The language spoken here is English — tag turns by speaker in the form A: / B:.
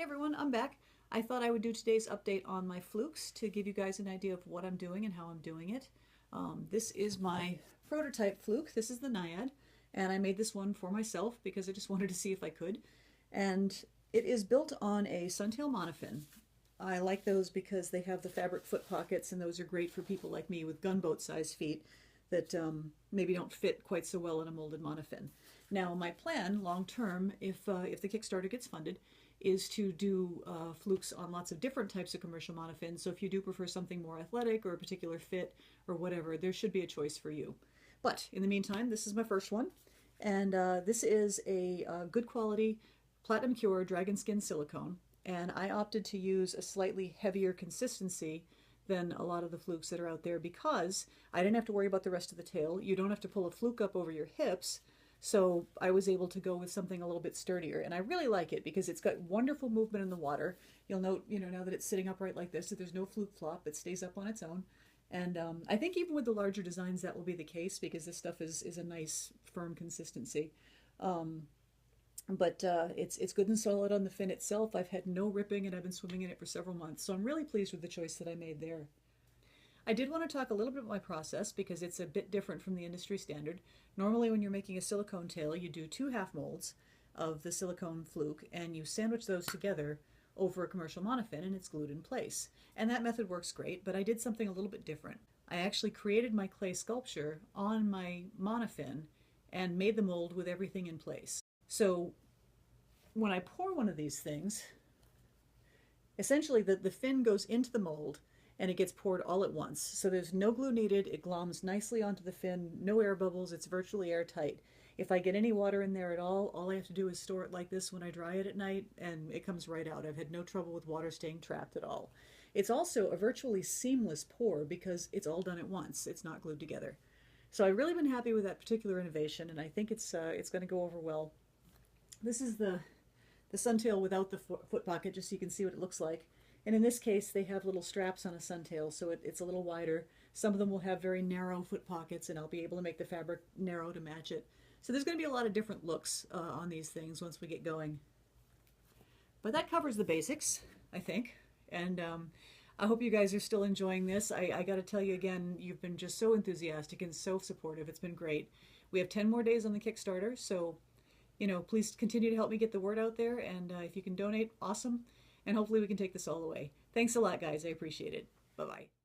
A: Hey everyone, I'm back. I thought I would do today's update on my Flukes to give you guys an idea of what I'm doing and how I'm doing it. This is my prototype Fluke. This is the Naiad, and I made this one for myself because I just wanted to see if I could. And it is built on a Suntail monofin. I like those because they have the fabric foot pockets, and those are great for people like me with gunboat-sized feet that maybe don't fit quite so well in a molded monofin. Now, my plan, long term, if the Kickstarter gets funded, is to do Flukes on lots of different types of commercial monofins. So if you do prefer something more athletic or a particular fit or whatever, there should be a choice for you. But in the meantime, this is my first one. And this is a good quality platinum cure dragon skin silicone. And I opted to use a slightly heavier consistency than a lot of the Flukes that are out there because I didn't have to worry about the rest of the tail. You don't have to pull a Fluke up over your hips. So I was able to go with something a little bit sturdier, and I really like it because it's got wonderful movement in the water. You'll note, now that it's sitting upright like this, that there's no fluke flop. It stays up on its own. And I think even with the larger designs that will be the case because this stuff is a nice firm consistency. But it's good and solid on the fin itself. I've had no ripping and I've been swimming in it for several months, so I'm really pleased with the choice that I made there. I did want to talk a little bit about my process because it's a bit different from the industry standard. Normally when you're making a silicone tail, you do 2 half molds of the silicone Fluke and you sandwich those together over a commercial monofin and it's glued in place. And that method works great, but I did something a little bit different. I actually created my clay sculpture on my monofin and made the mold with everything in place. So when I pour one of these things, essentially the fin goes into the mold and it gets poured all at once. So there's no glue needed, it gloms nicely onto the fin, no air bubbles, it's virtually airtight. If I get any water in there at all I have to do is store it like this when I dry it at night and it comes right out. I've had no trouble with water staying trapped at all. It's also a virtually seamless pour because it's all done at once, it's not glued together. So I've really been happy with that particular innovation and I think it's going to go over well. This is the Suntail without the foot pocket, just so you can see what it looks like. And in this case, they have little straps on a Suntail, so it's a little wider. Some of them will have very narrow foot pockets, and I'll be able to make the fabric narrow to match it. So there's going to be a lot of different looks on these things once we get going. But that covers the basics, I think. And I hope you guys are still enjoying this. I got to tell you again, you've been just so enthusiastic and so supportive. It's been great. We have 10 more days on the Kickstarter, so please continue to help me get the word out there. And if you can donate, awesome. And hopefully we can take this all away. Thanks a lot, guys. I appreciate it. Bye-bye.